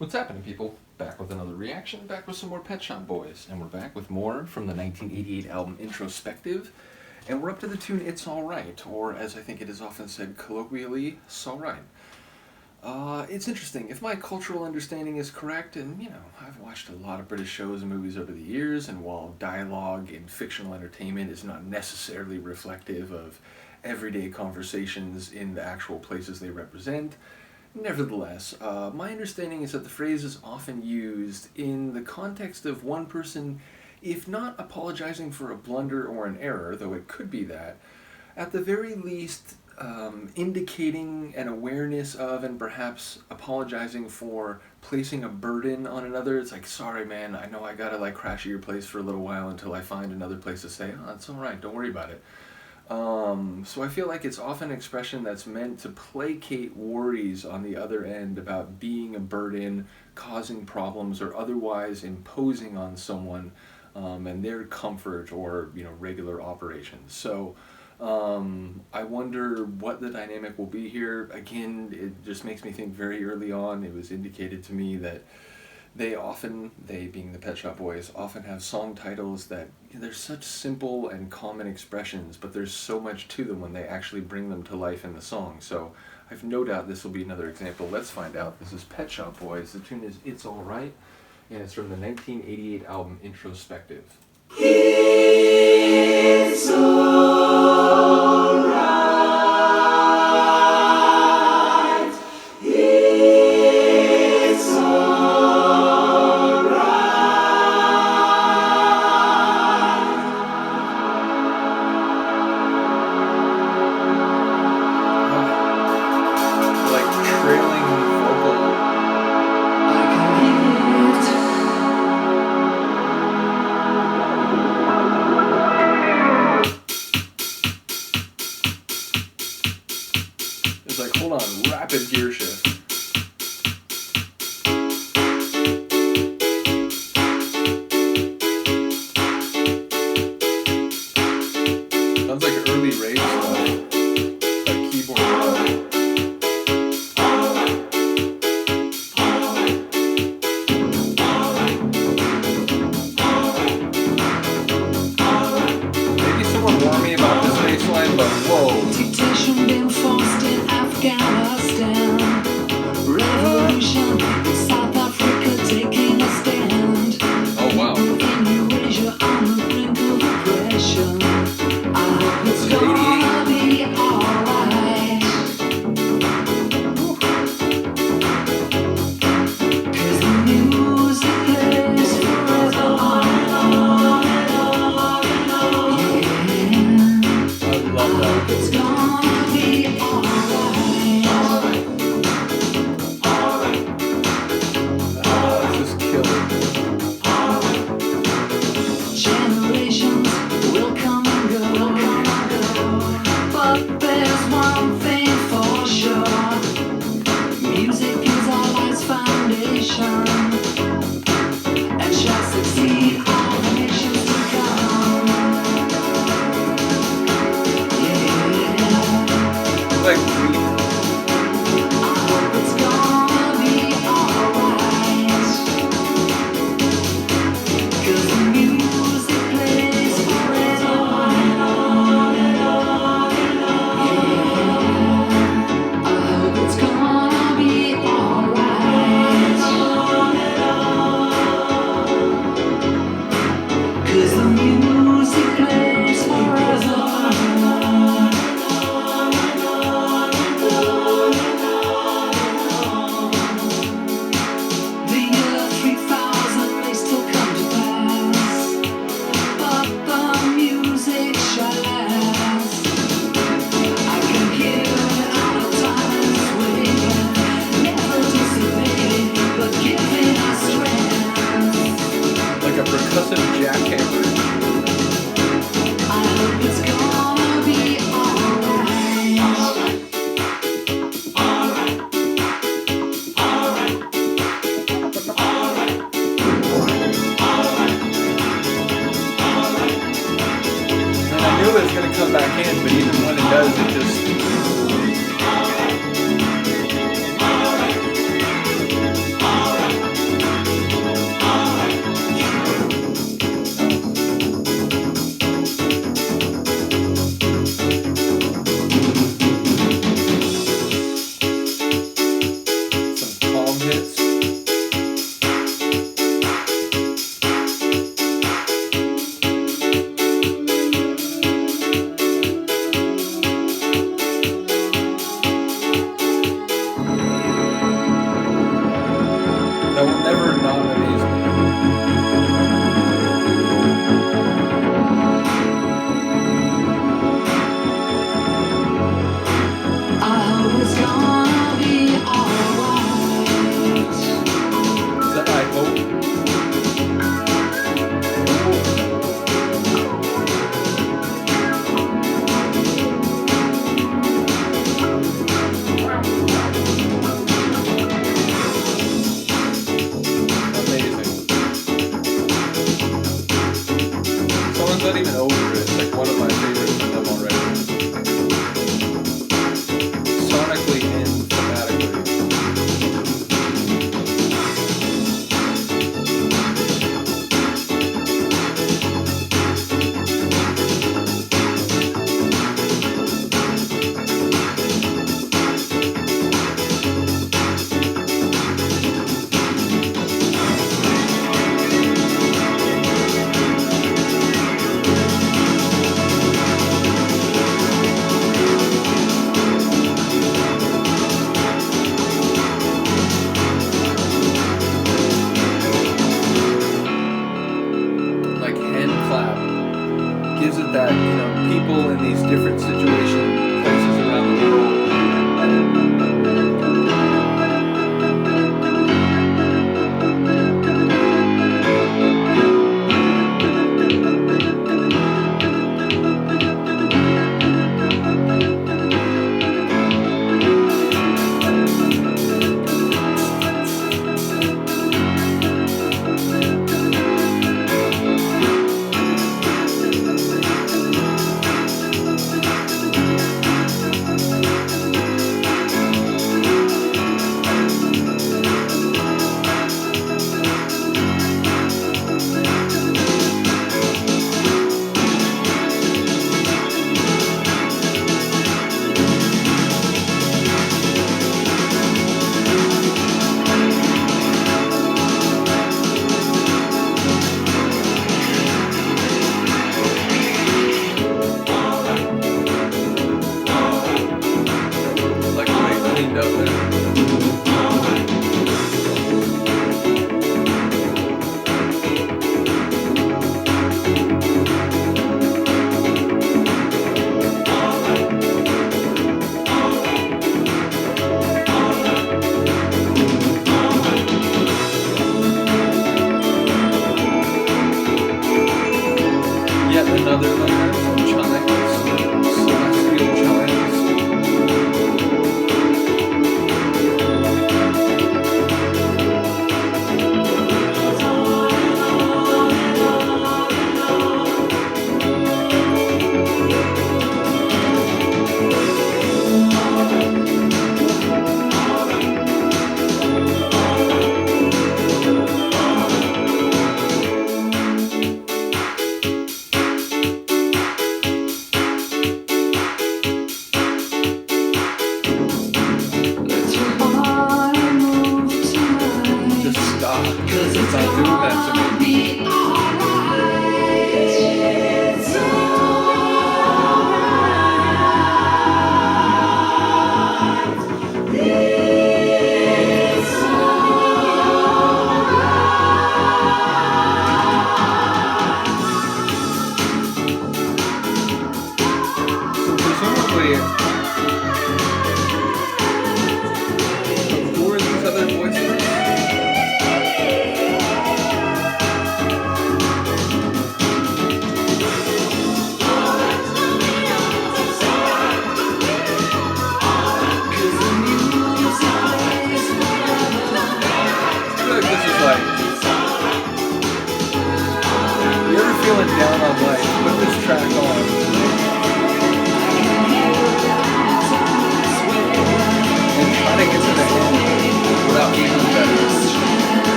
What's happening, people? Back with another reaction, back with some more Pet Shop Boys, and we're back with more from the 1988 album Introspective, and we're up to the tune It's Alright, or as I think it is often said colloquially, S'alright. It's interesting. If my cultural understanding is correct, and I've watched a lot of British shows and movies over the years, and while dialogue in fictional entertainment is not necessarily reflective of everyday conversations in the actual places they represent, nevertheless, my understanding is that the phrase is often used in the context of one person, if not apologizing for a blunder or an error, though it could be that, at the very least indicating an awareness of and perhaps apologizing for placing a burden on another. It's like, sorry man, I know I gotta crash at your place for a little while until I find another place to stay. Oh, it's alright, don't worry about it. So I feel like it's often an expression that's meant to placate worries on the other end about being a burden, causing problems, or otherwise imposing on someone and their comfort or regular operations. So I wonder what the dynamic will be here. Again, it just makes me think very early on it was indicated to me that they being the Pet Shop Boys, often have song titles that they're such simple and common expressions, but there's so much to them when they actually bring them to life in the song. So I've no doubt this will be another example. Let's find out. This is Pet Shop Boys. The tune is It's Alright, and it's from the 1988 album Introspective. It's alright. It's alright. Like trailing vocal. I can hear it. It's like, hold on, rapid gear shift. Sounds like early rave stuff. Like keyboard. Maybe someone warned me about this bass line, but whoa. Dictation being forced in Afghanistan. Revolution in South Africa taking a stand. Oh wow. In Eurasia on the brink of aggression. I hope it's gonna be alright. 'Cause the music plays forever on and on and on and on. Yeah. I love that. It's gonna be alright. This is killer. Generations will come and go, but there's one thing for sure. Music is our life's foundation, and shall succeed all nations to come. Yeah. Like, I hope it's gonna be alright. 'Cause the music plays forever and on and on and on. Yeah. I hope it's gonna be alright. 'Cause the music plays forever and on and on and on and on and on. The year 3000 may still come to pass, but the music shall last. I can hear it out of time and swing, never dissipating, but giving us strength. like a percussive jackhammer. I hope it's gonna be alright. And I knew it was gonna come back in, but even when it does, it just That will never not amaze me. I hope it's gonna be alright. Is that I hope? Amazing. Someone's not even over it. It's like one of my favorites from them already. Sonically and thematically. Like hand clap gives it that, you know, people in these different situations, places around the world. Like way cleaned up there. Yet another layer from chimes, celestial chimes. Let your heart move tonight. Just stop. 'Cause it's Stop doing that to gonna me. be alright. It's alright. It's alright. So presumably, who are these other voices?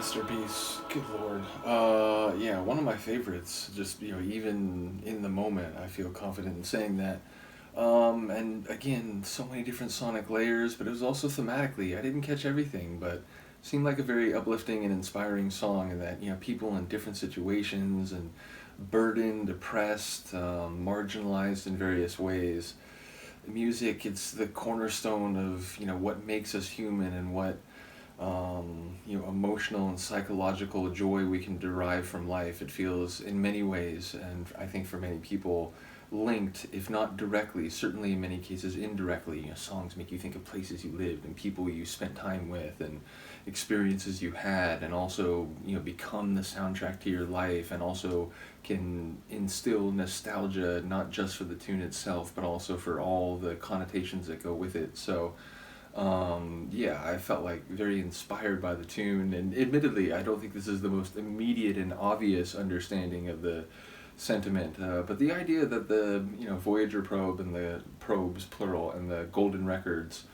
masterpiece. Good lord. Yeah, one of my favorites. Just even in the moment, I feel confident in saying that. And again, so many different sonic layers, but it was also thematically. I didn't catch everything, but seemed like a very uplifting and inspiring song. And that people in different situations and burdened, oppressed, marginalized in various ways. Music, it's the cornerstone of what makes us human and what emotional and psychological joy we can derive from life. It feels in many ways, and I think for many people, linked, if not directly, certainly in many cases indirectly. Songs make you think of places you lived and people you spent time with and experiences you had, and also become the soundtrack to your life, and also can instill nostalgia not just for the tune itself, but also for all the connotations that go with it. So yeah, I felt like very inspired by the tune, and admittedly, I don't think this is the most immediate and obvious understanding of the sentiment, but the idea that the Voyager probe and the probes plural and the golden records,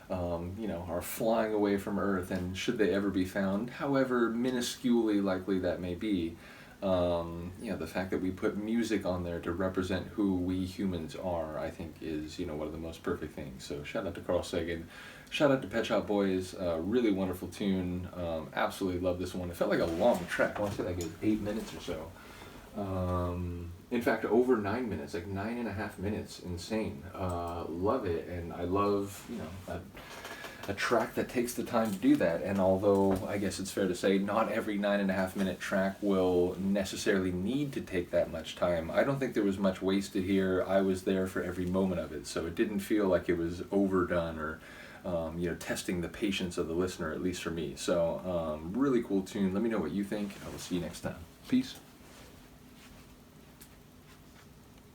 are flying away from Earth, and should they ever be found, however minusculely likely that may be, the fact that we put music on there to represent who we humans are, I think is one of the most perfect things. So shout out to Carl Sagan, shout out to Pet Shop Boys, really wonderful tune, absolutely love this one. It felt like a long track. I want to say like 8 minutes or so. In fact, over 9 minutes, like 9.5 minutes, insane. Love it, and I love a track that takes the time to do that. And although I guess it's fair to say not every 9.5 minute track will necessarily need to take that much time, I don't think there was much wasted here. I was there for every moment of it, so it didn't feel like it was overdone or testing the patience of the listener, at least for me. So really cool tune. Let me know what you think. I will see you next time. Peace.